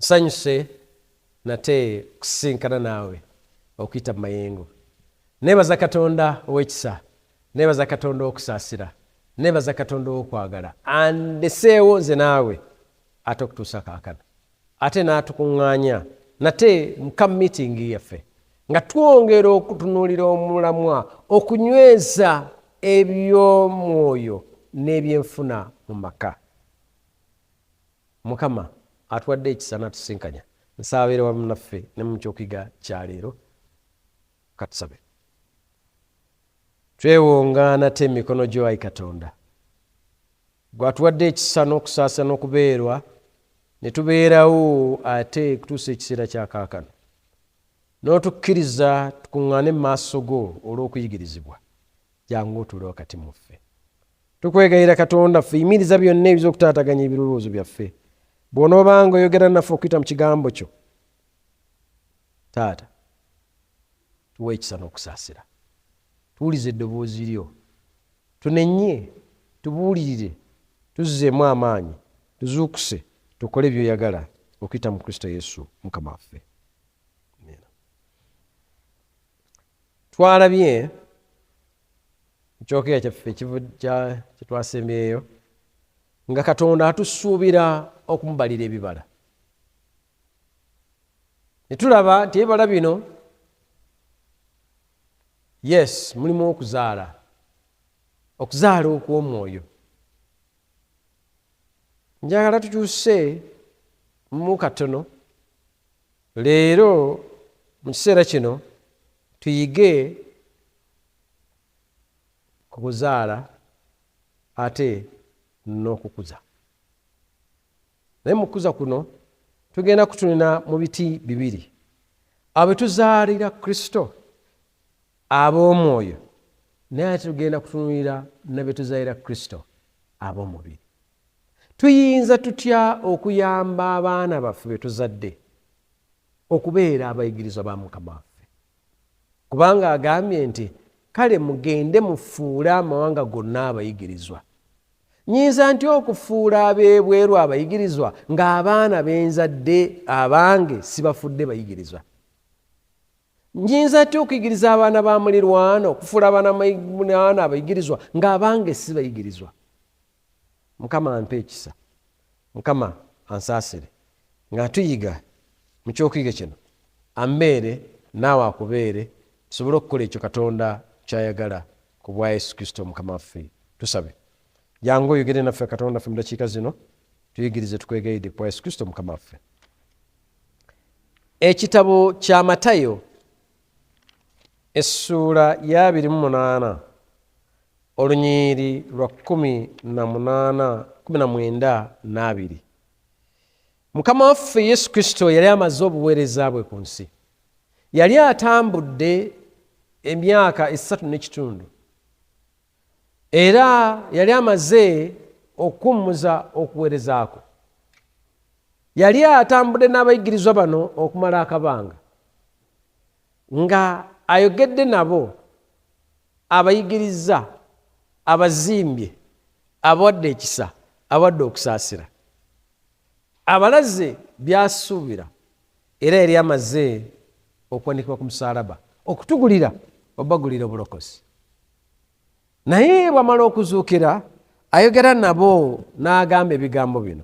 kusanyuse nate kusinkana naawe okuyita mu mayengo. Neebaza Katonda ow'ekisa, neebaza Katonda okusaasira, neebaza Katonda okwagala andeseewo nze naawe ate okutuusa kaakano, ate n'atukuŋŋaanya nate muka miitingi yaffe nga twongera okutunuulira omulamwa okunyweza eby'omwoyo n'ebyenfuna mu maka. Mukama atuwadde ekisa n'atusinkanya. Nsaba abeere wamu naffe ne mu kyokuyiga kya leero. Katusabe. Twewonga nate emikono gyo Ayi Katonda, gwatuwadde ekisa n'okusaasa n'okubeerwa ne tubeerawo ate kutuusa ekiseera kya kaakano, n'otukkiriza tukuŋŋaane mu maaso go olw'okuyigirizibwa. Jangu otuule wakati mu ffe. Tukwegayira Katonda ffe, yimiriza byonna ebiz'okutaataganya ebirowoozo byaffe. Bw'onoobanga oyogera naffe okuyita mu kigambo kyo, Taata, tuwe ekisa n'okusaasira. Tuwulize eddoboozi lyo, tunenye, tubuulirire, tuzzeemu amaanyi, tuzuukuse, tukole by'oyagala okuyita mu Kristo Yesu Mukama waffe. Twalabye ekyokeera kyaffe kye twasembyeyo nga Katonda atusuubira okumubalira ebibala. Ne tulaba nti ebibala bino, yes, mulimu okuzaala okw'omwoyo. Njagala tukyuse mu katono leero mu kiseera kino tuyige ku kuzaala ate n'okukuza. Naye mu kukuza kuno tugenda kutunula mu biti bibiri: abo tuzaalira Kristo ab'omwoyo, naye tugenda kutunulira ne be tuzaalira Kristo ab'omubiri. Tuyinza tutya okuyamba abaana baffe be tuzadde okubeera abayigirizwa ba Mukama waffe? Kubanga agambye nti kale mugende mufuule amawanga gonna abayigirizwa. Nyinza nti okufuula ab'ebweru abayigirizwa ng'abaana benzadde abange sibafudde bayigirizwa? Nyinza nti okuyigiriza abaana ba mulirwano, okufuula abaana abayigirizwa ng'abange si bayigirizwa? Mukama ampe ekisa, Mukama ansaasire nga tuyiga mu kyokuyiga kino, ambeere naawe akubeere, tusobole okukola ekyo Katonda kyayagala ku bwa Yesu Kristo Mukama waffe. Tusabe. Jangu oyogere naffe Katonda ffe mu dakiika zino, tuyigirize tukwegayidde ku bwa Yesu Kristo Mukama waffe. Ekitabo kya Matayo essuula ya 28 olunyiri lwa 19:2. Mukama waffe Yesu Kristo yali amaze obuweereza bwe ku nsi. Yali atambudde emyaka 3.5 era yali amaze okukummuza okuweerezaako. Yali atambudde n'abayigirizwa bano okumala akabanga, nga ayogedde nabo, abayigiriza, abazimbye, abawadde ekisa, abawadde okusaasira, abalaze byasuubira, era yali amaze okuwanikibwa ku musaalaba okutugulira obagulira obulokozi. Naye bw'amala okuzuukira, ayogera nabo n'agamba ebigambo bino.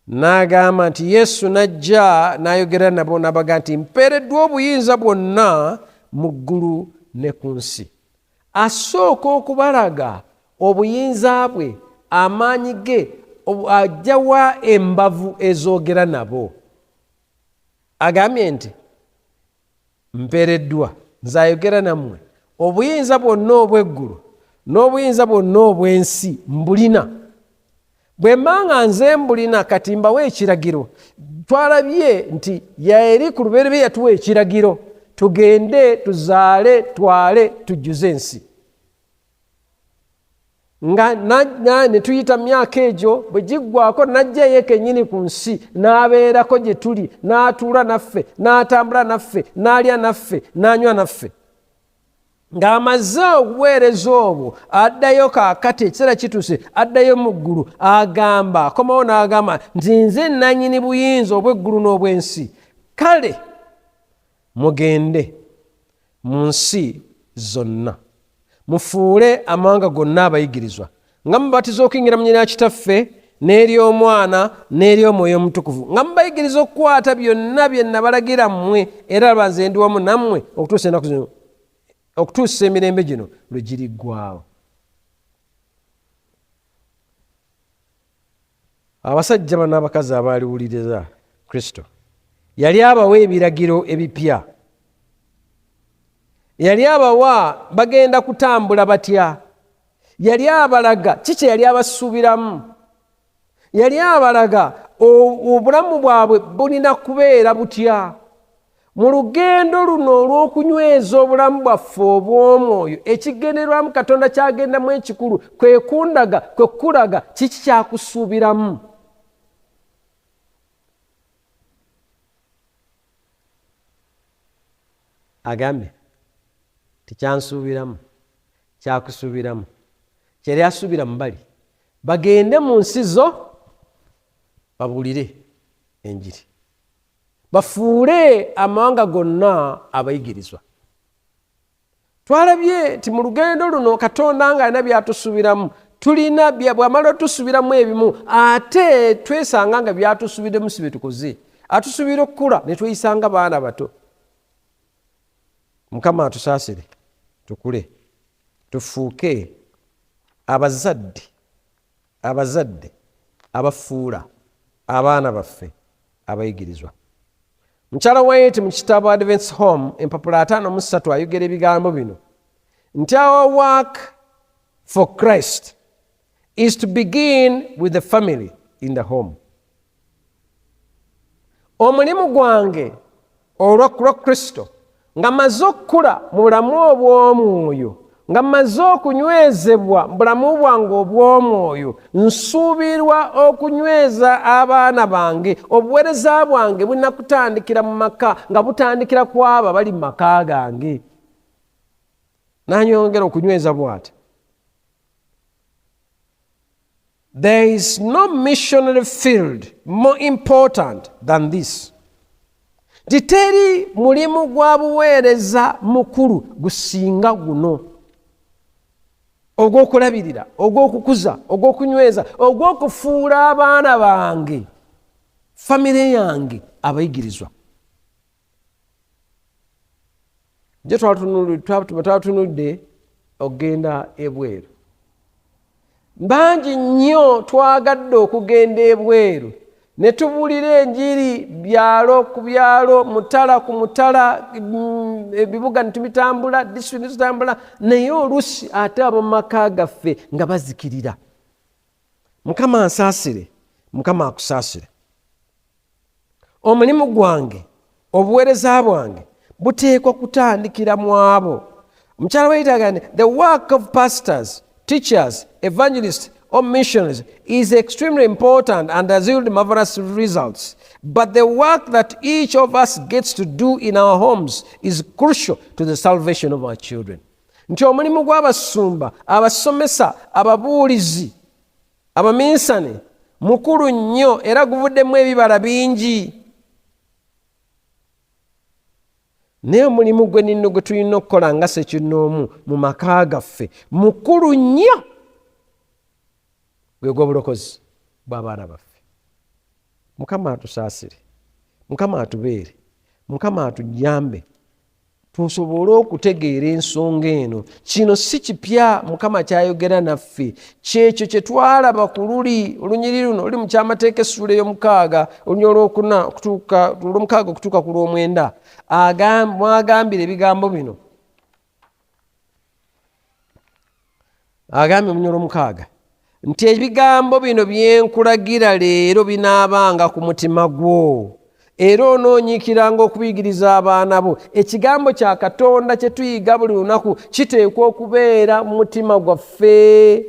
N'agamba nti Yesu n'ajja n'ayogera nabo n'abaga nti mpeereddwa obuyinza bwonna mu ggulu ne ku nsi. Asooka okubalaga obuyinza bwe, amaanyi ge, ajjawa embavu ezoogera nabo. Agambye nti mpeereddwa, nze ayogera nammwe, obuyinza bwonna obw'eggulu n'obuyinza bwonna obw'ensi mbulina. Bwe mmanga nze mbulina, kati mbawa ekiragiro. Twalabye nti yali ku lubereberye yatuwa ekiragiro, tugende tuzaale, twale, tujjuze ensi. Nga ne tuyita myaka egyo bwe giggwako, n'ajja ye kennyini ku nsi n'abeerako gye tuli, n'atuula naffe, n'atambula naffe, n'alya naffe, n'anywa naffe. ng'amaze obuweereza obwo addayo kaakati ekiseera kituuse addayo mu ggulu agamba akomawo n'agamba nti nze nannyini buyinza obw'eggulu n'obw'ensi, kale mugende mu nsi zonna mufuule amawanga gonna abayigirizwa nga mubatiza okuyingira mu nnyina ya kitaffe n'eri omwana n'eri omwoyo omutukuvu nga mubayigiriza okukwata byonna bye nabalagira mmwe era laba nze ndi wamu nammwe okutuusa ennaku zino, okutuusa emirembe gino lwe giriggwaawo. Abasajja bano n'abakazi abaaliwuliriza Kristo yali abawa ebiragiro ebipya, yali abawa bagenda kutambula batya, yali abalaga kiki yali abasuubiramu, yali abalaga obulamu bwabwe bulina kubeera butya. Mu lugendo luno olw'okunyweza obulamu bwaffe obw'omwoyo ekigenderwamu Katonda kyagendamu ekikulu kwe kundaga, kwe kulaga kiki kyakusuubiramu. Agambe tikyansuubiramu, kyakusuubiramu, kyeri asuubira mu bali bagende mu nsi zo babuulire enjiri, bafuule amawanga gonna abayigirizwa. Twalabye nti mu lugendo luno Katonda ng'alina byatusuubiramu, tulina bw'amala otusuubiramu ebimu ate twesanga nga byatusuubiddemu si bye tukoze, atusuubira okukula ne tweyisanga baana bato. Mukama atusaasire tukule tufuuke abazadde abafuula abaana baffe abayigirizwa. Mukyala White mu kitabo Adventist Home empapula 53 ayogera ebigambo bino nti our work for Christ is to begin with the family in the home. Omulimu gwange olwa Kristo nga maze okukula mu bulamu obw'omwoyo, nga maze okunywezebwa mu bulamu bwange obw'omwoyo, nsuubirwa okunyweza abaana bange. Obuweereza bwange bulina kutandikira mu maka, nga butandikira ku abo abali mu maka gange. N'anyongera okunyweza bw'ati, there is no missionary field more important than this. Titeri mulimu gwa buweereza mukulu gusinga guno, ogw'okulabirira, ogw'okukuza, ogw'okunyweza, ogw'okufuula abaana bange, famire yange abayigirizwa. Je twatunudde okugenda ebweru. Bangi nnyo twagadde okugenda ebweru ne tubuulira enjiri byalo ku byalo, mutala ku mutala, ebibuga ne tubitambula, disitulikiti ne tutambula, naye oluusi ate ab'omumaka gaffe nga bazikirira. Mukama ansaasire, Mukama akusaasire. Omulimu gwange, obuweereza bwange buteekwa kutandikira mu abo. Omukyala weyitagane, the work of pastors, teachers, evangelists or missionaries is extremely important and has yielded marvelous results. But the work that each of us gets to do in our homes is crucial to the salvation of our children. Nti omulimu gw'abasumba, abasomesa, ababuulizi, abaminsane mukulu nnyo era guvuddemu ebibala bingi. Naye omulimu gwe nino gwe tulina okukola nga ssekinnoomu mu maka gaffe mukulu nnyo, gwe gw'obulokozi bw'abaana baffe. Mukama atusaasire, Mukama atubeere, Mukama atujambe tusobole okutegeera ensonga eno. Kino si kipya Mukama kyayogera naffe, kyekyo kye twalaba ku olunyiri luno oli mu kyamateeka essuula ey'omukaaga olunyiri olwokuna olw'omukaaga okutuuka ku lw'omwenda. Mwagambira ebigambo bino, agambye mu lunyiri olw'omukaaga nti ebigambo bino bye nkulagira leero binaabanga ku mutima gwo, era onoonyiikiranga okubiyigiriza abaana bo. Ekigambo kya Katonda kye tuyiga buli lunaku kiteekwa okubeera mu mutima gwaffe.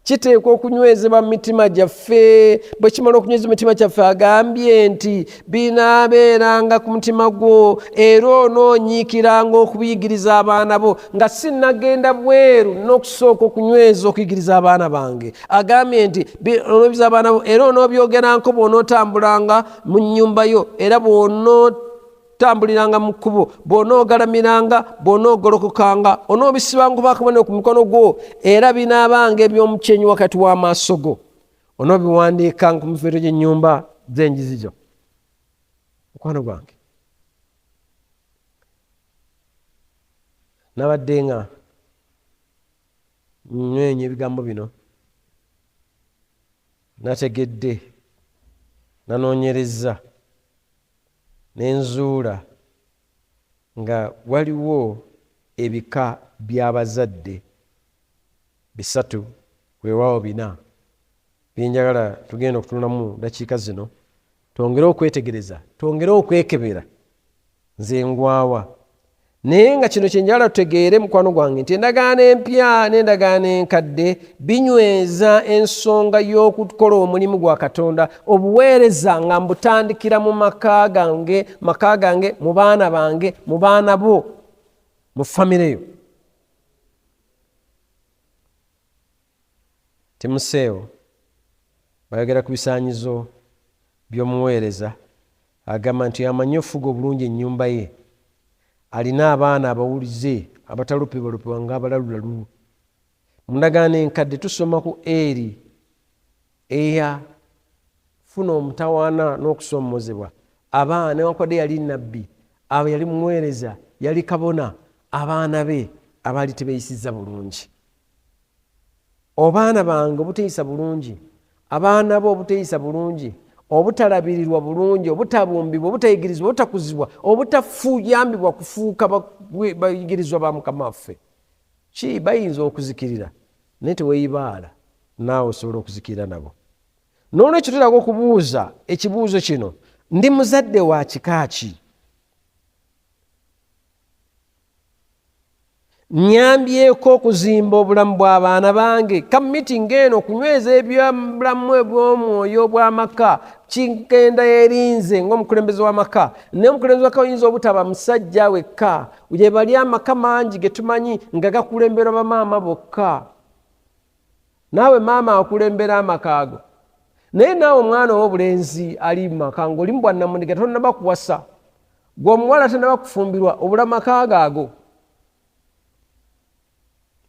kiteekwa okunywezebwa mu mitima gyaffe. Bwe kimala okunyweza mitima gyaffe agambye nti binaabeeranga ku mutima gwo era onoonyiikiranga okubiyigiriza abaana bo, nga sinnagenda bweru n'okusooka okunyweza okuyigiriza abaana bange. Agambye nti onoobiyigiriza abaana bo era onoobyogeranko bw'onootambulanga mu nnyumba yo era bw'onootambuliranga mu kkubo, bw'onoogalamiranga, bw'onoogolokokanga, onoobisibanga bakabonero ku mukono gwo era binaabanga eby'omukyenyi wakati w'amaaso go. Onoobiwandiikanga ku mifeero gy'ennyumba z'enjizi zo. Mukwano gwange, nabadde nga nywenya ebigambo bino, nategedde, nanoonyereza, n'enzuula nga waliwo ebika by'abazadde 3 weewaawo 4 byenjagala tugenda okutunulamu dakiika zino, twongere okwetegereza, twongere okwekebera nze ngwawa. Naye nga kino kyenjagala tutegeere mukwano gwange nti endagaano empya n'endagaano enkadde binyweza ensonga y'okukola omulimu gwa Katonda, obuweereza nga mbutandikira mu maka gange, mu baana bange, mu baana bo, mu famire yo. Timoseewo bayogera ku bisaanyizo by'omuweereza, agamba nti amanyi ofuga obulungi ennyumba ye, alina abaana abawulize abatalupibwalupibwa ng'abalalulalu. Mu ndagaano enkadde tusoma ku Eri eyafuna omutawaana n'okusoomozebwa. Abaana newankubadde yali nnabbi, yali muweereza, yali kabona, abaana be abaali tebeeyisizza bulungi. Obaana bange obuteeyisa bulungi, abaana bo obuteeyisa bulungi, obutalabirirwa bulungi, obutabumbibwa, obutayigirizibwa, obutakuzibwa, obutafuyambibwa kufuuka bayigirizwa ba Mukama waffe, ki bayinza okuzikirira naye teweeyibaala, naawe osobola okuzikirira nabo. N'olwekyo tulaga okubuuza ekibuuzo kino, ndi muzadde wa kika ki? Nyambyeko okuzimba obulamu bw'abaana bange? Ka mitingi eno okunyweza ebyobulamu ebw'omwoyo bw'amaka kigenda erinze ng'omukulembeze w'amaka. Naye omukulembeze w'amaka oyinza obutaba musajja wekka, gye bali amaka mangi ge tumanyi nga gakulemberwa bamaama bokka. Naawe maama akulembera amaka ago, naye naawe omwana ow'obulenzi ali mu maka ng'oli mu bwannamundiga tonnaba kuwasa, gwe omuwala tonnaba kufumbirwa, obula maka gaago.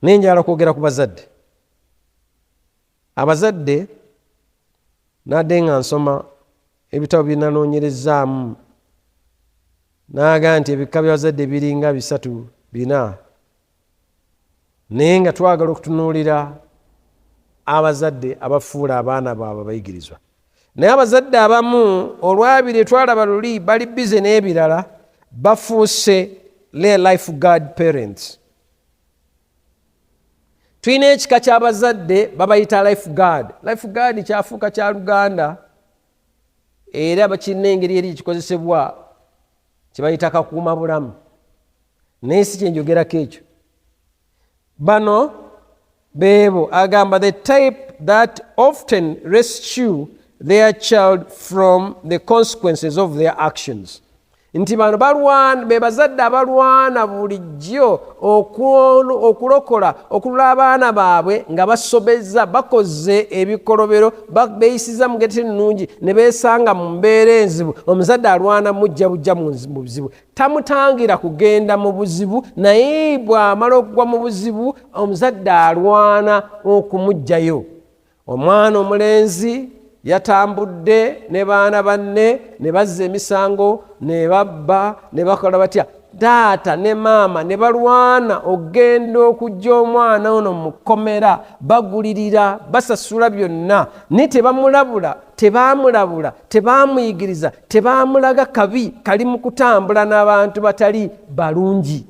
Naye njagala kwogera ku bazadde. Abazadde nadde nga nsoma ebitabo bye nanoonyerezaamu, naaga nti ebika by'abazadde biringa 3-4, naye nga twagala okutunuulira abazadde abafuula abaana baabwe abayigirizwa. Naye abazadde abamu olwabiri twalaba luli bali bize n'ebirala, bafuuse life guard parents. Tulina ekika ky'abazadde babayita life guard. Life guard kyafuuka kya Luganda era bakirina engeri eri kikozesebwa kyebayita kakuuma bulamu, naye si kyenjogerako ekyo. Bano beebo agamba the type that often rescue their child from the consequences of their actions. Nti bano balwana, be bazadde abalwana bulijjo okulokola okulula abaana baabwe nga basobezza, bakoze ebikolobero, beeyisiza mu ngeri ennungi ne beesanga mu mbeera enzibu. Omuzadde alwana mujja bujja mu buzibu, tamutangira kugenda mu buzibu, naye bw'amala okugwa mu buzibu omuzadde alwana okumugjayo. Omwana omulenzi yatambudde ne baana banne ne bazza emisango, ne babba, ne bakola batya, taata ne maama ne balwana okugenda okujja omwana ono mu kkomera, bagulirira, basasula byonna, naye tebamulabula, tebaamulabula, tebaamuyigiriza, tebaamulaga kabi kali mu kutambula n'abantu batali balungi.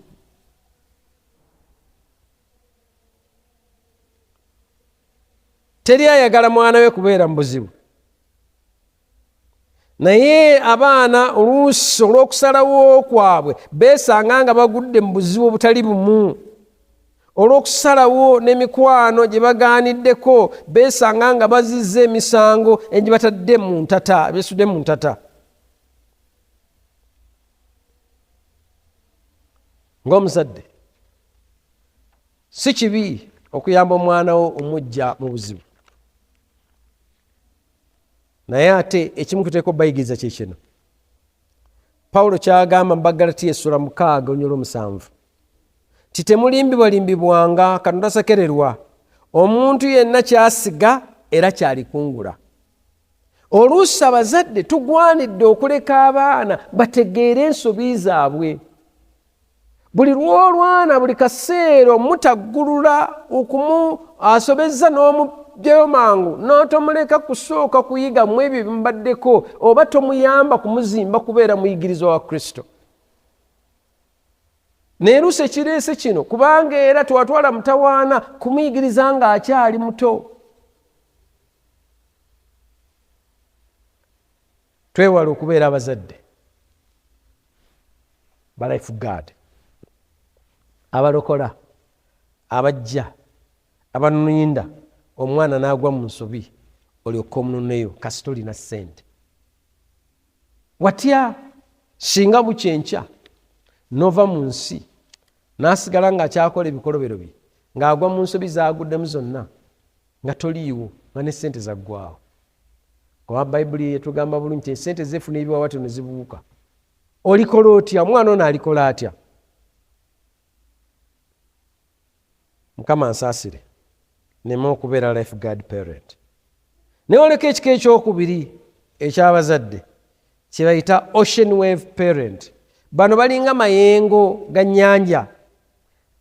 Teri ayagala mwana we kubeera mu buzibu. Naye abaana oluusi olw'okusalawo kwabwe beesanga nga bagudde mu buzibu obutali bumu. olw'okusalawo n'emikwano gye bagaaniddeko beesanga nga bazizza emisango egye batadde mu ntata, beesudde mu ntata. Ng'omuzadde si kibi okuyamba omwana wo omujja mu buzibu, naye ate ekimu kuteeka obayigiriza kye kino. Pawulo kyagamba mu Bagalatiya essula 6:7 ti temulimbibwalimbibwanga Katonda tasekererwa, omuntu yenna kyasiga era kyalikungula. Oluusi abazadde tugwanidde okuleka abaana bategeere ensobi zaabwe. Buli lw'olwana buli kaseera omutaggulula okumusobezza n'omubyeyo mangu n'otomuleka kusooka kuyiga mu ebyo bimubaddeko, oba tomuyamba kumuzimba kubeera muyigiriza wa Kristo. Neeruusi ekireese kino kubanga era twatwala mutawaana kumuyigiriza ng'akyali muto. Twewale okubeera abazadde ba life guard, abalokola, abajja, abanuninda omwana n'agwa mu nsobi olyoka omununeyo kasita olina ssente. Watya singa bukyenkya n'ova mu nsi n'asigala ng'akyakola ebikolobero bye ng'agwa mu nsobi zaaguddemu zonna nga toliiwo nga ne ssente zaggwawo. Kuba Bayibuli yetugamba bulungi nti ssente zeefuna ebiwawaatiro ne zibuuka. Olikola otya? Omwana ono alikola atya? Mukama ansaasire nneme okubeera life guard parent. Naye oleka ekika ekyokubiri eky'abazadde kye bayita ocean wave parent. Bano balinga mayengo ga nnyanja,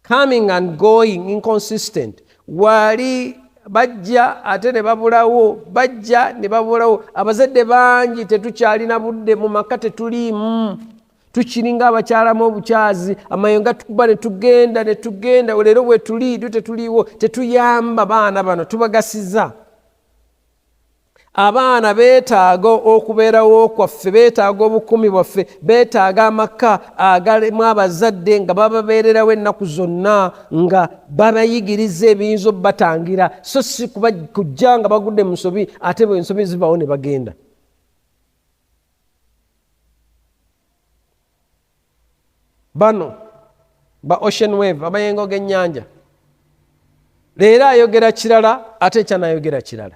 coming and going inconsistent. Wali bajja ate ne babulawo, bajja ne babulawo. Abazadde bangi tetukyalina budde, mu maka tetuliimu, tukiringa abakyalamu obukyazi, amayengo gatukuba ne tugenda, leero bwe tuli tetuliiwo, tetuyamba baana bano, tubagasiza. Abaana beetaaga okubeerawo kwaffe, beetaaga obukumi bwaffe, beetaaga amaka agalimu abazadde nga bababeererawo ennaku zonna, nga babayigiriza ebiyinza obbatangira, so si kujja nga bagudde mu nsobi ate bwe ensobi zibawo ne bagenda. Bano ba ocean wave, amayengo g'ennyanja, leero ayogera kirala ate ekyanayogera kirala.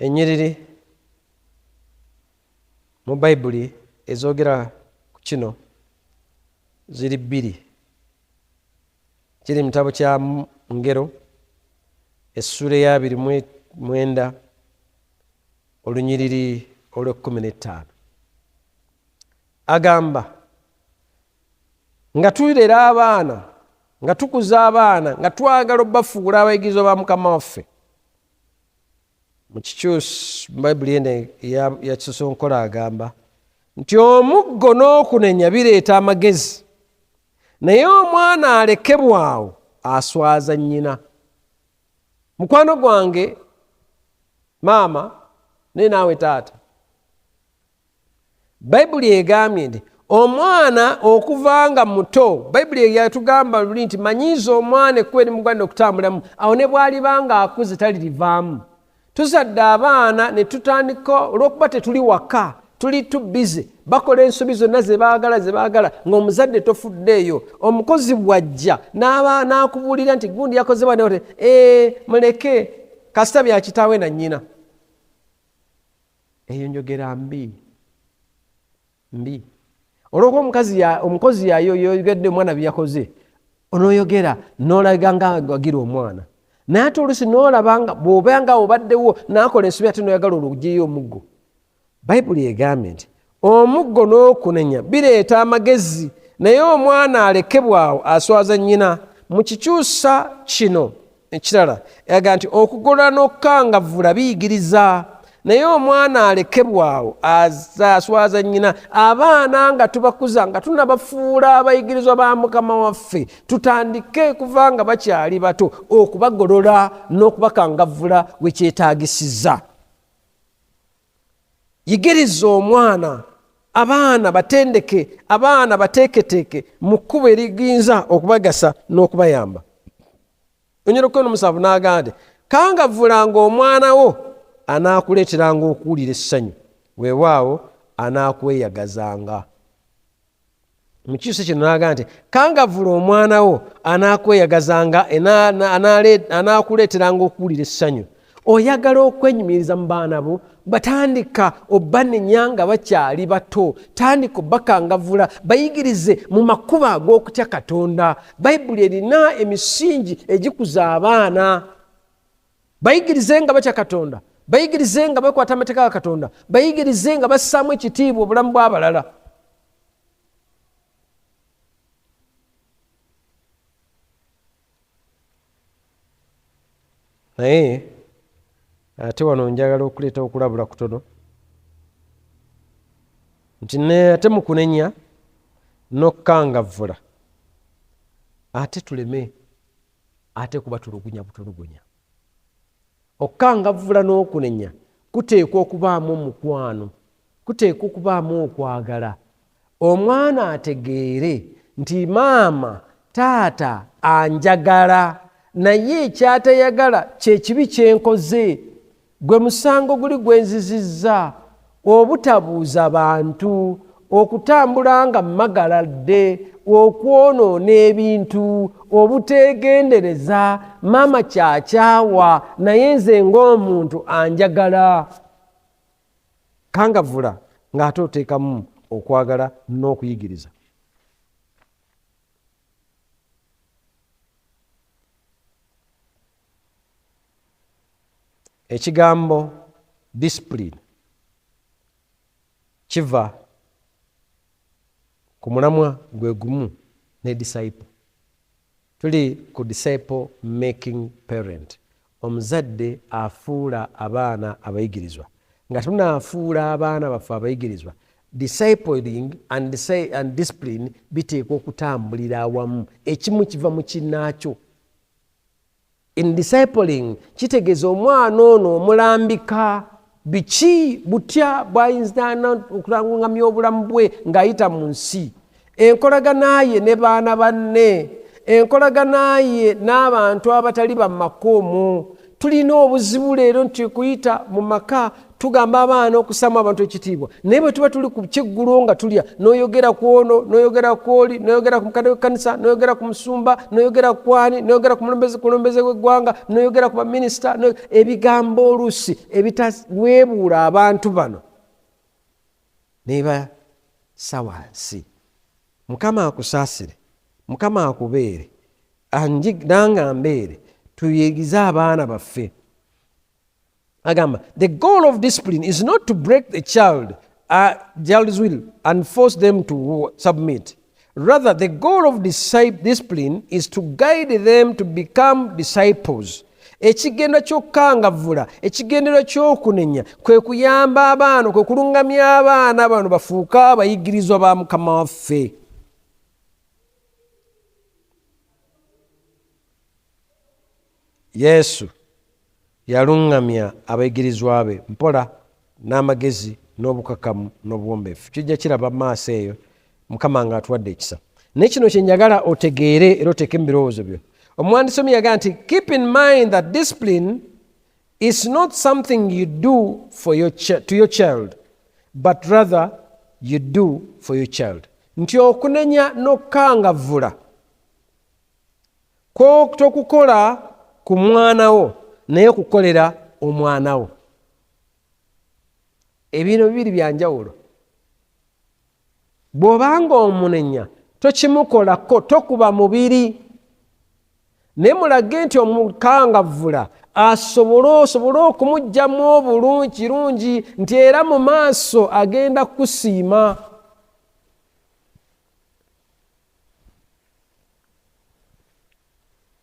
Ennyiriri mu Bayibuli ezoogera ku kino ziri 2. Kiri mu kitabo kya Ngero essula eya 29 olunyiriri olw'15. Agamba nga tulera abaana, nga tukuza abaana, nga twagala obbafuula abayigiriza ba Mukama waffe. Mu Kikyusi Bayibuli ene ya Kisosonkola agamba nti omuggo n'okunenya bireeta amagezi, naye omwana alekebwawo aswaza nnyina. Mukwano gwange maama ne naawe taata, Bayibuli egambye nti omwana okuva nga muto, Bayibuli yatugamba luli nti manyiiza omwana ekkubo erimugwanira okutambulamu, awo ne bw'alibanga akuze talirivaamu. Tuzadde abaana ne tutandika olw'okuba tetuli waka, tuli tubize, bakola ensobi zonna ze baagala ng'omuzadde tofuddeeyo. Omukozi bw'ajja n'akubuulira nti gundi yakoze bane, muleke kasita bya kitaawe na nnyina. Eyo njogera mbi. Olw'okuba omukozi yayogedde omwana bye yakoze, onooyogera n'olaga nga wagira omwana. Naye ate oluusi n'olabanga bw'obanga obaddewo n'akola ensobi ate n'oyagala olugyeyo omuggo. Bayibuli egambye nti omuggo n'okunenya bireeta amagezi, naye omwana alekebwawo aswaza nnyina. Mu Kikyusa kino ekirala eraga nti okugolola n'okukangavvula biyigiriza, naye omwana alekebwawo aswaza nnyina. Abaana nga tubakuza nga tunabafuula abayigirizwa ba Mukama waffe, tutandike kuva nga bakyali bato okubagolola n'okubakangavvula we kyetaagisiza. Yigiriza omwana abaana batendeke, abaana bateeketeeke mu kkubo eriyinza okubagasa n'okubayamba. Onyerokono 7 n'agamba nti kangavvulanga omwana wo anaakuleeteranga okuwulira essanyu, weewaawo anaakweyagazanga. Mu kiso kino n'agamba nti kangavvula omwana wo anaakweyagazanga, anaakuleeteranga okuwulira essanyu. Oyagala okwenyumiriza mu baana bo, batandika obbanenya nga bakyali bato, tandika obbakangavvula, bayigirize mu makubo ag'okutya Katonda. Bayibuli erina emisingi egikuza abaana. Bayigirize nga batya Katonda, bayigirize nga bakwata amateeka ga Katonda, bayigirize nga bassaamu ekitiibwa obulamu bw'abalala. Naye ate wano njagala okuleeta okulabula kutono nti ate mu kunenya n'okukangavvula ate tuleme ate kuba tulugunya butulugunya. Okukangavvula n'okunenya kuteekwa okubaamu omukwano, kuteekwa okubaamu okwagala. Omwana ategeere nti maama taata anjagala, naye ekyatayagala kye kibi kyenkoze, gwe musango guli gwenzizizza, obutabuuza bantu, okutambula nga mmagaladde, okwonoona ebintu, obuteegendereza. Maama kyakyawa, naye nze ng'omuntu anjagala. Kangavvula ng'ate oteekamu okwagala n'okuyigiriza. Ekigambo discipline kiva ku mulamwa gwe gumu ne disciple. Tuli ku disciple making parent. Omuzadde afuula abaana abayigirizwa. Nga tunaafuula abaana baffe abayigirizwa, discipling and discipline biteekwa okutambulira awamu, ekimu kiva mu kinnaakyo. In discipling kitegeeza omwana ono omulambika biki butya bwayinza okulangamya obulamu bwe ng'ayita mu nsi, enkolaganaye ne baana banne, enkolaganaye n'abantu abatali bamakoomo. Tulina obuzibu leero nti kuyita mu maka tugamba abaana okusaamu abantu ekitiibwa, naye bwe tuba tuli ku kyeggulo nga tulya, n'oyogera ku ono, n'oyogera ku oli, n'oyogera ku mukadde w'ekkanisa, n'oyogera ku musumba, n'oyogera ku ani, n'oyogera ku mulembeze w'eggwanga, n'oyogera ku baminisita, ebigambo oluusi ebitaweebuula abantu bano neebasa wansi. Mukama akusaasire, Mukama akubeere, nange mbeere, tuyegize abaana baffe. Agamba, the goal of discipline is not to break the child's will and force them to submit. Rather, the goal of discipline is to guide them to become disciples. Ekigendo ky'okukangavvula, ekigendo ky'okunenya kwe kuyamba abaana, kwe kulungamya abaana bano bafuuke abayigirizwa ba Mukama waffe. Yesu yalungamya abayigirizwa be mpola n'amagezi n'obukakamu n'obuwombeefu. Kijja kiraba maaso eyo, Mukama nga atuwadde ekisa. Naye kino kye njagala otegeere era oteeke mu birowoozo byo. Omuwandiisi omu yagamba nti keep in mind that discipline is not something you do to your child, but rather you do for your child. Nti okunenya n'okukangavvula tokukola ku mwana wo, naye kukolera omwana wo. Ebintu bibiri bya njawulo. Bw'obanga omunenya tokimukolako, tokuba mubiri. Naye mulage nti omukangavvula asobole okumuggyamu obulungi kirungi, nti era mu maaso agenda kusiima.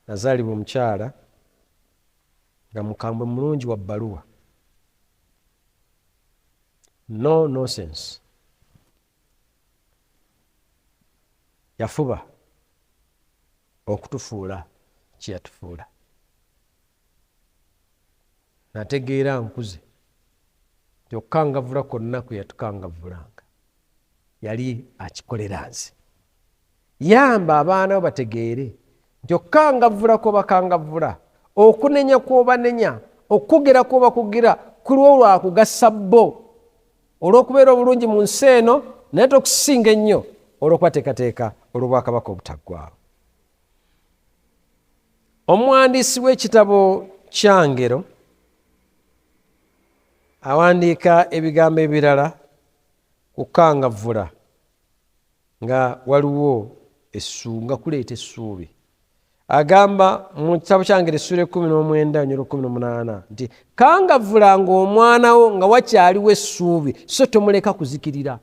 Nazaalibwa omukyala nga mukambwe mulungi wa bbaluwa. No nonsense. Yafuba okutufuula kye yatufuula. Nategeera nkuze nti okukangavvula kwonna kwe yatukangavvulanga yali akikolera nze. Yamba abaana bo bategeere nti okukangavvula kw'obakangavvula, okunenya kw'obanenya, okugera kw'obakugera kuliwo lwakugasa bo olw'okubeera obulungi mu nsi eno, naye tokusinga ennyo olw'okubateekateeka olw'obwakabaka obutaggwaawo. Omuwandiisi w'ekitabo kya Ngero awandiika ebigambo ebirala kukangavvula nga waliwo nga kuleeta essuubi. Agamba mu kitabo kya Ngero essula 19 onyolo 18 nti kangavvulanga omwana wo nga wakyaliwo essuubi, so tomuleka kuzikirira.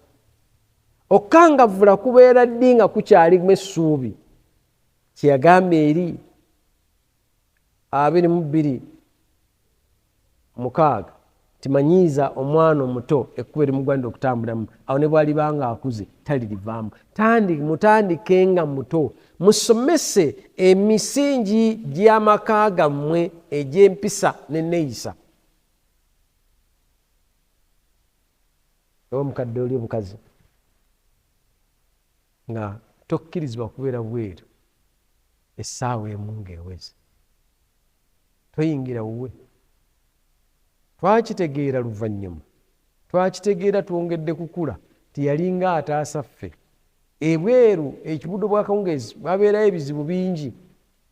Okukangavvula kubeera ddi nga kukyalimu essuubi. Kyeyagamba eri 22:6 timanyiiza omwana omuto ekkubo erimugwanira okutambulamu, awo ne bw'alibanga akuze talirivaamu. Mutandike nga muto, musomese emisingi gy'amaka gammwe egy'empisa n'enneeyisa. Oba omukadde oli omukazi nga tokkirizibwa kubeera bweru essaawa emu ng'eweze, toyingira wuwe. Twakitegeera luvannyuma, twakitegeera twongedde kukula, tiyalinga ataasa ffe. Ebweru ekibuddo bwa kawungeezi bwabeerayo ebizibu bingi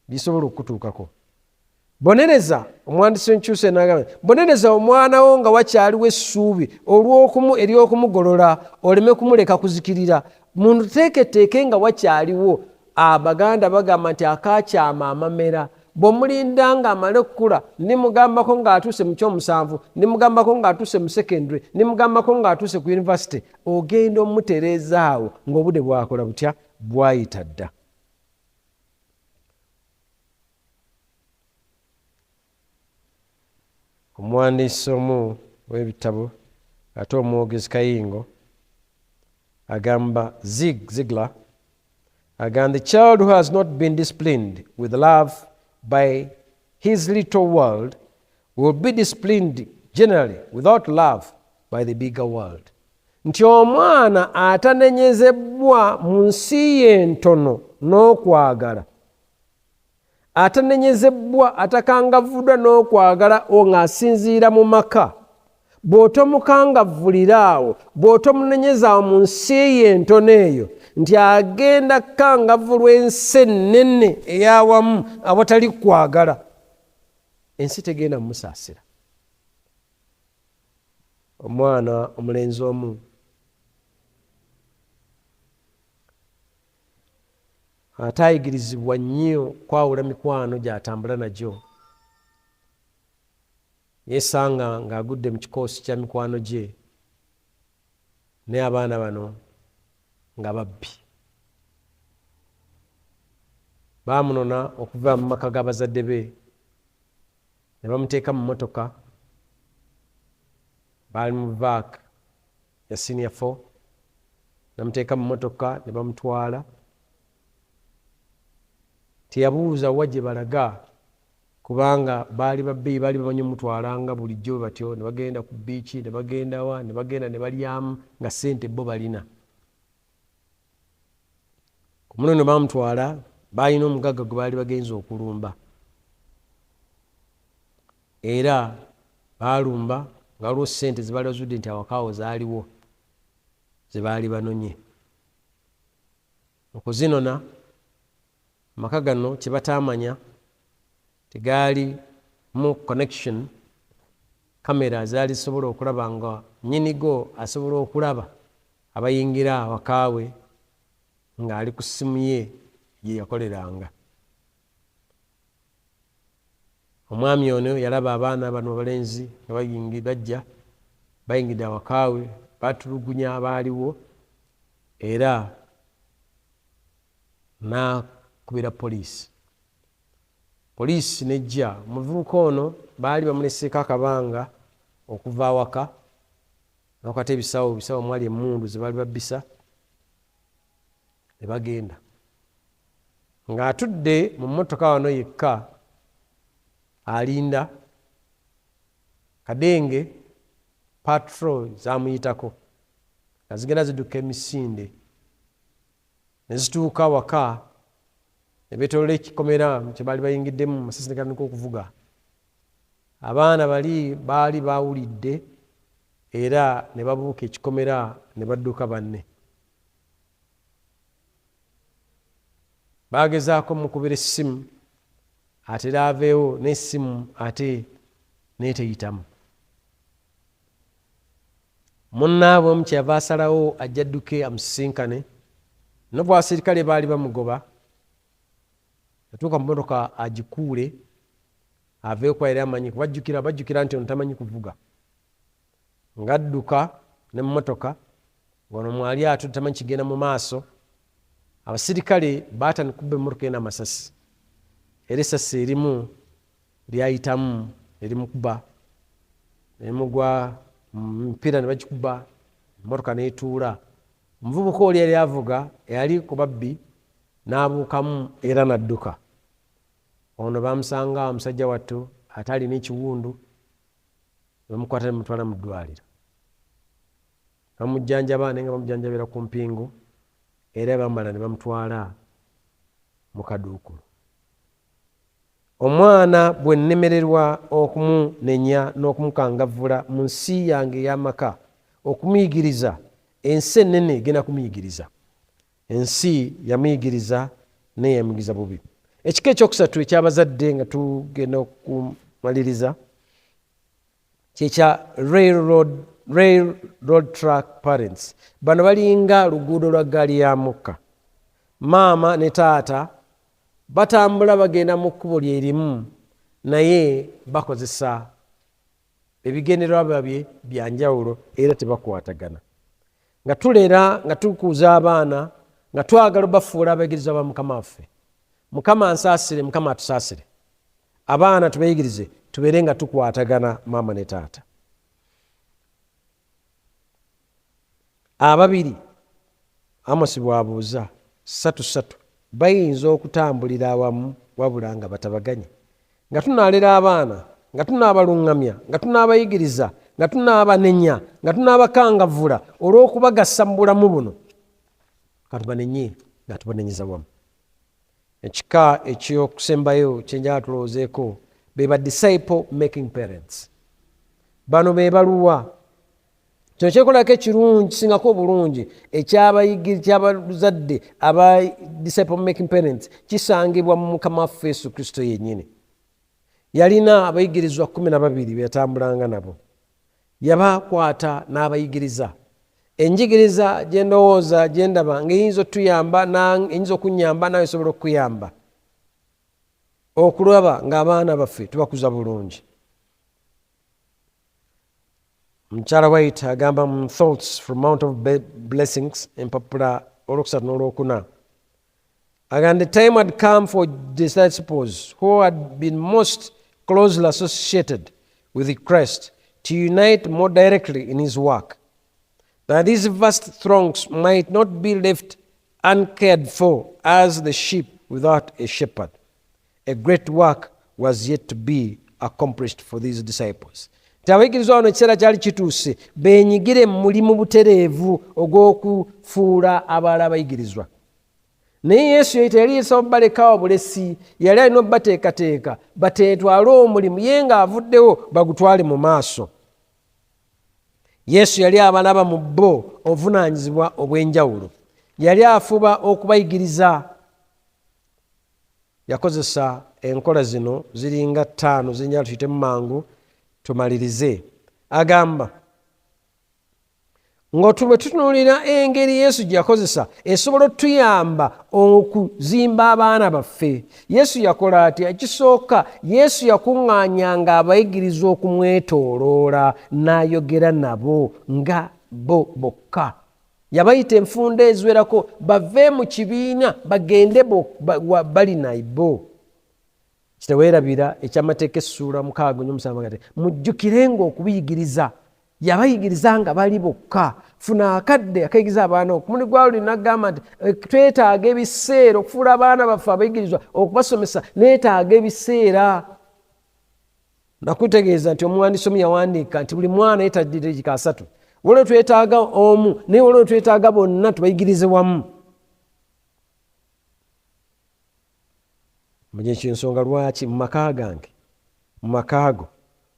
bisobola okutuukako. Bonereza, omuwandiisi w'enkyusa n'agamba, bonereza omwana wo nga wakyaliwo essuubi ery'okumugolola oleme kumuleka kuzikirira. Muteeketeeke nga wakyaliwo. Abaganda bagamba nti akaakyama amamera. Bw'omulinda ng'amale okukula, nimugambako ng'atuuse mu kyomusanvu, nimugambako ng'atuuse mu secondary, nimugambako ng'atuuse ku university, ogenda omutereeza awo ng'obudde bwakola butya, bwayita dda. Omuwandiisi omu w'ebitabo ate omwogezi Kayingo agamba Ziegler agamba, the child who has not been disciplined with love by his little world will be disciplined generally without love by the bigger world. Nti omwana atanenyezebwa mu nsi ye ntono n'okwagala, atanenyezebwa atakangavvuddwa n'okwagala ng'asinziira mu maka, bw'otomukangavvuliraawo, bw'otomunenyezaawo mu nsi ye ntono eyo, nti agenda kangavvulwa ensi ennene ey'awamu awatali kwagala, ensi tegenda mumusaasira. Omwana omulenzi omu ataayigirizibwa nnyo kwawula mikwano gy'atambula nagyo, yeesanga ng'agudde mu kikoosi kya mikwano gye, naye abaana bano nga babbi. Baamunona okuva mu maka g'abazadde be, ne bamuteeka mu mmotoka, baali mu vaaka ya senior 4, namuteeka mu mmotoka ne bamutwala. Teyabuuza wa gye balaga kubanga baali babbi, baali bamanyi omutwalanga bulijjo batyo, ne bagenda ku biiki, ne bagenda wa, ne bagenda ne balyamu nga ssente bo balina. Ku muno bamutwala, baalina omugagga gwe baali bagenza okulumba, era baalumba nga waliwo ssente ze baali bazudde nti awakaawo zaaliwo ze baali banonye. Okuzinona amaka gano kye bataamanya, tegaali mu connection, kamera zaali zisobola okulaba nga nnyinigo asobola okulaba abayingira awakaawe ng'ali ku ssimu ye gye yakoleranga. Omwami ono yalaba abaana bano abalenzi nga bajja bayingidde awakaawe, batulugunya abaaliwo, era n'akubira poliisi. Poliisi nejja, omuvubuka ono baali bamuleseeko akabanga okuva awaka, n'okata ebisawo mwali emmundu ze baali babbisa, ne bagenda. Ng'atudde mu mmotoka wano yekka alinda, kadenge patrol zamuyitako nga zigenda zidduka emisinde ne zituuka waka ne beetolola ekikomera kye baali bayingiddemu amasasi ne gatandika okuvuga. Abaana bali baali bawulidde era ne babuuka ekikomera ne badduka banne. Bagezaako mukubira essimu ate laaveewo n'essimu ate neeteyitamu. Munnaabwe omu kyeyava asalawo ajja adduke amusisinkane n'obwasirikale baali bamugoba yatuuka mu motoka agikuule aveeyo kuba yali amanyi bajjukira nti ono tamanyi kuvuga ng'adduka ne mu motoka wano mwali atudde tamanyi kigenda mu maaso. Abasirikale baatandika kubba emmotoka ena amasasi era essasi erimu lyayitamu erimukuba erimugwa mupiira ne bagikuba emmotoka neetuula. Omuvubuka oli yali avuga eyali ku babbi n'abuukamu era n'adduka. Ono bamusanga omusajja wattu ate alina ekiwundu bamukwata ne mutwala mu ddwaliro. Bamujjanjaba naye nga bamujjanjabira ku mpingu era bamala ne bamutwala mu kaduukulu. Omwana bwe nnemererwa okumunenya n'okumukangavvula mu nsi yange ey'amaka okumuyigiriza, ensi ennene egenda kumuyigiriza. Ensi yamuyigiriza naye yamuyigiriza bubi. Ekika ekyokusatu ekyabazadde nga tugenda okumaliriza kyekya railroad track parents. Bano balinga luguudo lwa gaali ya mukka. Maama ne taata batambula bagenda mu kkubo lyerimu naye bakozesa ebigendererwa byabwe bya njawulo era tebakwatagana. Nga tulera nga tukuuza abaana nga twagala bafuula abayigiriza ba Mukama waffe. Mukama ansaasire, Mukama atusaasire. Abaana tubayigirize tubeere nga tukwatagana maama ne taata. Ababiri Amosi bw'abuuza 3 bayinza okutambulira awamu wabula nga batabaganye. Nga tunaalera abaana, nga tunaabalungamya, nga tunaabayigiriza, nga tunaabanenya, nga tunaabakangavvula olw'okubagassa mu bulamu buno, katubanenye nga tubanenyeza wamu. Ekika ekyokusembayo kyenjala tulowoozeeko be ba disciple making parents. Bano be baluwa kino kyekolako ekirungi kisingako obulungi ekyabazadde aba disciple making parents kisangibwa mu Mukama waffe Yesu Kristo yennyini. Yalina abayigirizwa 12 beyatambulanga nabo. Yabakwata n'abayigiriza. Enjigiriza gyendowooza gyendaba ng'eyinza otuyamba eyinza okunyamba nawe esobola okuyamba okulaba ng'abaana baffe tubakuza bulungi. Mukyala White agamba mu Thoughts from Mount of Blessings empapula olwokusatu n'olwokuna agamba the time had come for disciples who had been most closely associated with Christ to unite more directly in his work, that these vast throngs might not be left uncared for as the sheep without a shepherd. A great work was yet to be accomplished for these disciples. Abayigirizwa wano ekiseera kyali kituuse beenyigire mu mulimu butereevu ogw'okufuula abalala abayigirizwa. Naye Yesu yali yesaba balekawo bulesi, yali alina obateekateeka bateetwale omulimu ye ng'avuddewo bagutwale mu maaso. Yesu yali abalaba mu bo obuvunaanyizibwa obw'enjawulo. Yali afuba okubayigiriza. Yakozesa enkola zino ziringa 5 zinjala tuyitemu mangu tumalirize. Agamba ng'otubwe tutunuulira engeri Yesu gye yakozesa esobola otuyamba okuzimba abaana baffe. Yesu yakola ati ekisooka Yesu yakuŋŋaanyanga abayigirizwa okumwetooloola n'ayogera nabo nga bo bokka. Yabayita enfunda eziwerako bave mu kibiina bagende bali naibo. Kiteweerabira ekyamateeka essuula 6:7 mujjukirenga okubiyigiriza. Yabayigiriza nga bali bokka. Funa akadde akayigiriza abaana okumuli gwawuli n'agamba nti twetaaga ebiseera okufuula abaana baffe abayigirizwa okubasomesa neetaaga ebiseera. Nakutegeeza nti omuwandiisi omu yawandiika nti buli mwana yeetaddira ekika 3. waliwo twetaaga omu naye waliwo twetaaga bonna tubayigirize wamu. Muje ekyensonga lwaki mu maka gange, mu makaago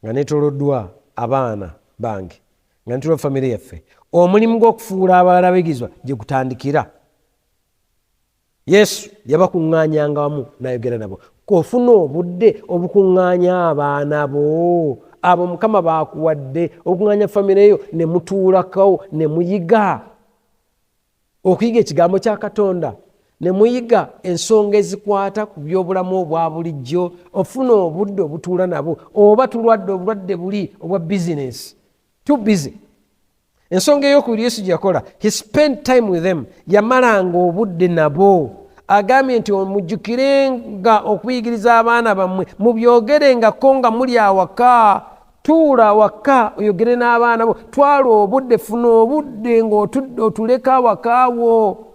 nga netoloddwa abaana bange, nga netoloddwa famire yaffe, omulimu gw'okufuula abalala abayigizwa gye gutandikira. Yesu yabakuŋŋaanyanga wamu n'ayogera nabo. Kofuna obudde obukuŋŋaanya abaana bo abo Mukama baakuwadde, okuŋŋaanya famire yo ne mutuulako ne muyiga okuyiga ekigambo kya Katonda, ne muyiga ensonga ezikwata ku by'obulamu obwa bulijjo. Ofuna obudde obutuula nabo, oba tulwadde obulwadde buli obwa bizinesi, too busy. Ensonga ey'okubiri Yesu gye yakola, he spent time with them, yamalanga obudde nabo. Agambye nti mujjukirenga okuyigiriza abaana bammwe, mubyogerengako nga muli awaka. Tuula awaka oyogere n'abaana bo, twala obudde, funa obudde ng'otuleka awakaawo.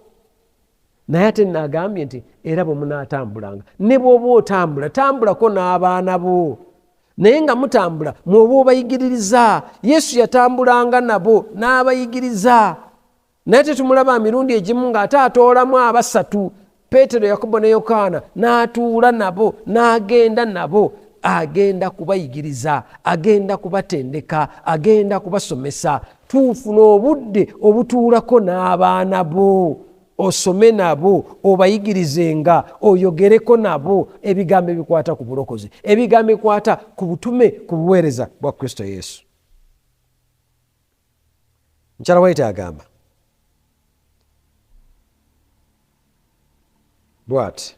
Naye ate nagambye nti era bwe munaatambulanga, ne bw'oba otambula, tambulako n'abaana bo. Naye nga mutambula mwoba obayigiririza. Yesu yatambulanga nabo n'abayigiriza. Naye tetumulaba mirundi egimu ng'ate atoolamu abasatu, Peetero, Yakobo ne Yokaana, n'atuula nabo n'agenda nabo. Agenda kubayigiriza, agenda kubatendeka, agenda kubasomesa. Tufuna obudde obutuulako n'abaana bo, osome nabo, obayigirizenga, oyogereko nabo ebigambo ebikwata ku bulokozi, ebigambo ebikwata ku butume, ku buweereza bwa Kristo Yesu. Mukyala White agamba bw'ati.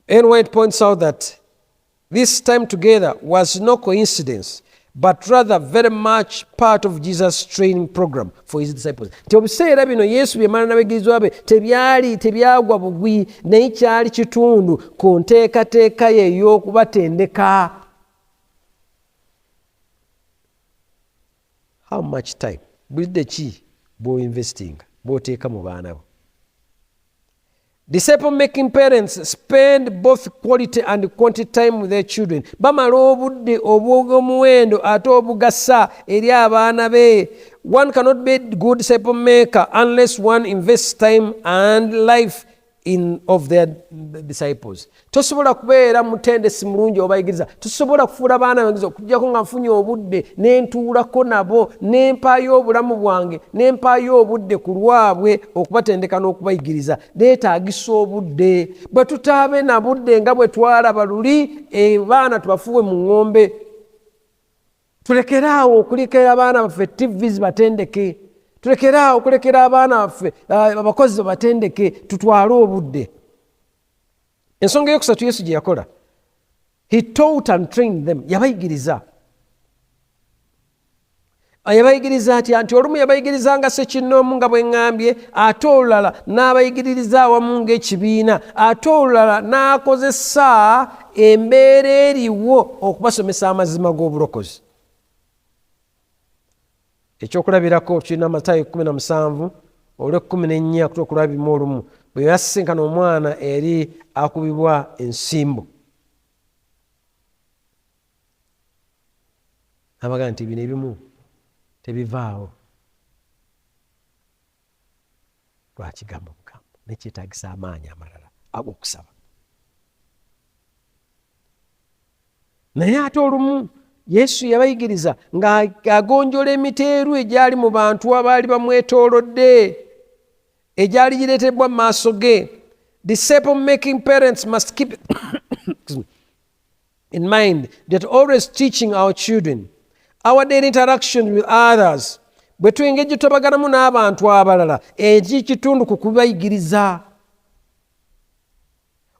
Ellen White points out that this time together was no coincidence, but rather very much part of Jesus' training program for his disciples. Obiseera bino Yesu byemala n'abayigirizwa be tebyagwa bugwi, naye kyali kitundu ku nteekateeka ye ey'okubatendeka. How much time, budde ki bw'oinvestinga, bw'oteeka mu baana bo? Disciple-making parents spend both quality and quantity time with their children. Bamala obudde obw'omuwendo ate obugasa eri abaana be. One cannot be a good disciple maker unless one invests time and life of their disciples. Tosobola kubeera mutendesi mulungi obayigiriza, tosobola kufuula abaana abayigiriza okuggyako nga nfunye obudde nentuulako nabo, nempaayo obulamu bwange, nempaayo obudde ku lwabwe okubatendeka n'okubayigiriza. Neetaagisa obudde. Bwe tutaabe na budde nga bwe twalaba luli, baana tubafuwe mu ng'ombe. Tulekeraawo okulekera abaana baffe TVs batendeke. Tulekeraawo okulekera abaana baffe abakozi batendeke, tutwale obudde. Ensonga eyokusatu Yesu gye yakola, he taught and trained them. Yabayigiriza. Yabayigiriza atya? Nti olumu yabayigirizanga ssekinnoomu nga bwe ŋŋambye, ate olulala n'abayigiririza awamu ng'ekibiina, ate olulala n'akozesa embeera eriwo okubasomesa amazima g'obulokozi. Ekyokulabirako kirina Matayo 17 olw'e14 kutuuka ku 21, bwe yasisinkana omwana eri akubibwa ensimbu. Abaga nti bino ebimu tebivaawo lwakigambo bugambo, nekyetaagisa amaanyi amalala ag'okusaba. Naye ate olumu Yesu yabayigiriza ng'agonjola emiteeru egyali mu bantu abaali bamwetoolodde, egyali gireetebbwa mu maaso ge. Disciple-making parents must keep in mind that always teaching our children, our daily interaction with others, bwe tuyingeje tubaganamu n'abantu abalala, kitundu ku kubayigiriza.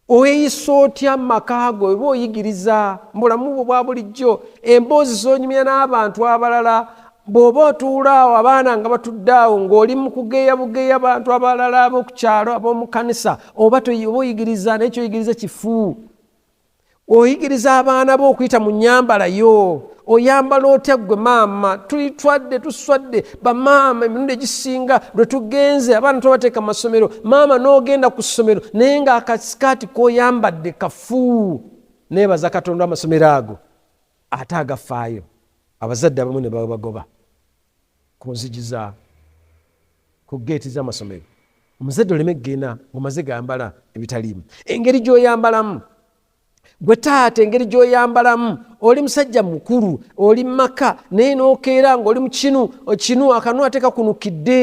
Oyeyisa otya mu maka go oba oyigiriza mu bulamu bwo bwa bulijjo? Emboozi z'onyumya n'abantu abalala, bw'oba otuula awo abaana nga batudde awo ng'oli mu kugeya bugeya abantu abalala ab'oku kyalo ab'omu kkanisa, oba oyigiriza naye kyoyigiriza kifu. Oyigiriza abaana bo okuyita mu nnyambala yo. Oyambala otya gwe maama? Tulitwadde tuswadde bamaama emirundi egisinga lwe tugenze abaana tubateeka mu masomero, maama n'ogenda ku ssomero naye ng'akasikaati k'oyambadde kafu. Neebaza Katonda amasomero ago ate agafaayo, abazadde abamu ne babagoba. ku nzigiza ku geeti z'amasomero. Omuzadde oleme kgenda ng'omaze gambala ebitaliimu. Engeri gy'oyambalamu, gwe taata engeri gy'oyambalamu, oli musajja mukulu, oli maka naye n'okeera ng'oli mu kinu akanu ateeka kunukidde.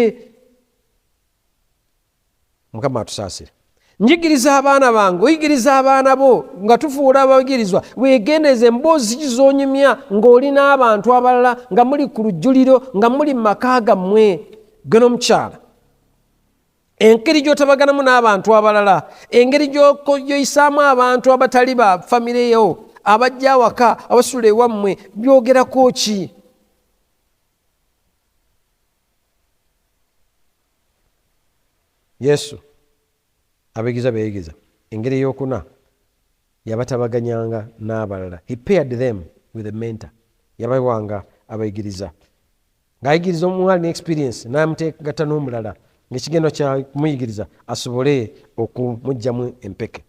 Mukama atusaasire. Njigiriza abaana bange, oyigiriza abaana bo nga tufuula abayigirizwa. Weegendeze emboozi kizoonyumya ng'oli n'abantu abalala, nga muli ku lujjuliro, nga muli mu maka gammwe. Gwe n'omukyala, engeri gy'otabaganamu n'abantu abalala, engeri gy'oyisaamu abantu abatali ba famire yo, abajja awaka, abasula ewammwe, byogerako ki? Yesu abayigiza beeyigiza engeri ey'okuna yabatabaganyanga n'abalala. He paired them with a mentor. Yabawanga abayigiriza, ng'ayigiriza omwali ne experience n'amuteekagata n'omulala ng'ekigendo kya kumuyigiriza asobole okumugyamu empeke.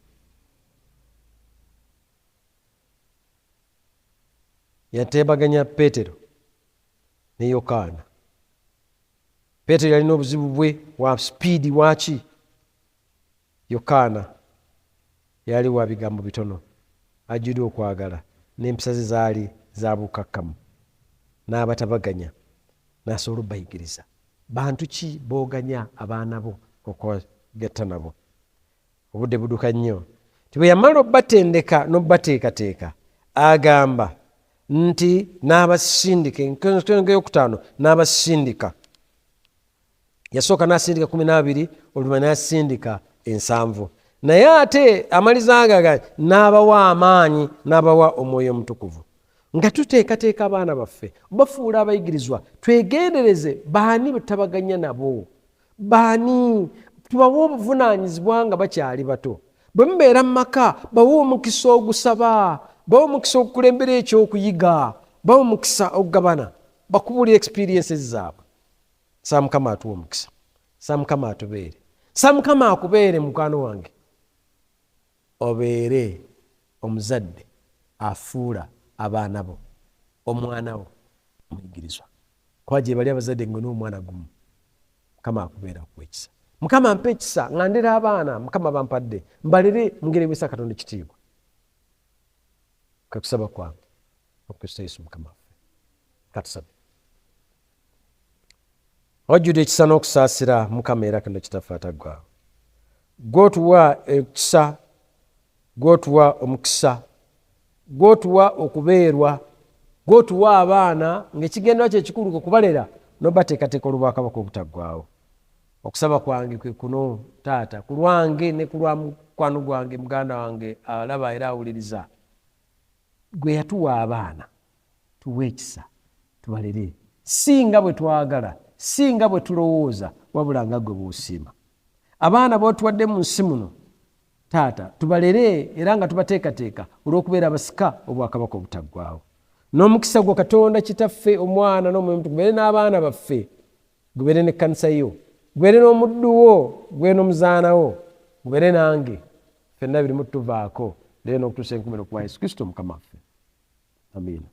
Yateebaganya Peetero ne Yokaana. Peetero yalina obuzibu bwe wa sipiidi waki. Yokaana yali wa bigambo bitono, ajjudde okwagala n'empisa ze zaali za bukakkamu. N'abatabaganya n'asobola obbayigiriza. Bantu ki booganya abaana bo okwagatta nabo? Obudde buduka nnyo. Bwe yamala obbatendeka n'obbateekateeka, agamba nti n'abasindika, enkego eyokutaano n'abasindika. Yasooka n'asindika 12, oluvannyuma n'asindika 7. Naye ate amaliza agaga n'abawa amaanyi, n'abawa omwoyo omutukuvu. Nga tuteekateeka abaana baffe, bafuula abayigirizwa, twegendereze baani betabaganya nabo, baani tubawe obuvunaanyizibwa nga bakyali bato. Bwe mubeera mu maka, bawe omukisa ogusaba, bawe omukisa okukulembera ekyokuyiga, bawe omukisa okugabana, bakubulira experiences zaabwe. Saa Mukama atuwa omukisa, saa Mukama atubeere, saa Mukama akubeere mukwano wange, obeere omuzadde afuula abaana bo, omwana wo omuyigirizwa. Kuba gye bali abazadde ngo n'omwana gumu. Mukama akubeera okuwekisa. Mukama mpa ekisa nga ndera abaana Mukama bampadde, mbalere mungere bwesa Katonda ekitiibwa. Kakusaba kwange okukristo Yesu Mukama waffe. Katusabe. Wajjudde ekisa n'okusaasira Mukama era Katonda kitaffe ataggwaawo. Gw'otuwa ekisa, gw'otuwa omukisa, gw'otuwa okubeerwa, gw'otuwa abaana ng'ekigendera kye kikulu okubalera n'obateekateeka olw'obwakabaka obutaggwaawo. Okusaba kwange kwe kuno taata, ku lwange ne ku lwa mukwano gwange muganda wange alaba era awuliriza, gwe yatuwa abaana tuwe ekisa tubalere, si nga bwe twagala, si nga bwe tulowooza, wabula nga gwe bw'osiima. Abaana b'otuwadde mu nsi muno taata, tubalere era nga tubateekateeka olw'okubeera abasika obwakabaka obutaggwaawo. N'omukisa gwo Katonda kitaffe, omwana n'omwoyo omutukuvu, gubeere n'abaana baffe, gubeere n'ekkanisa yo, gubeere n'omuddu wo, gubeere n'omuzaana wo, gubeere nange, ffenna birimu tuvaako leero n'okutuusa enkomerero ku Yesu Kristo Mukama waffe. Amiina.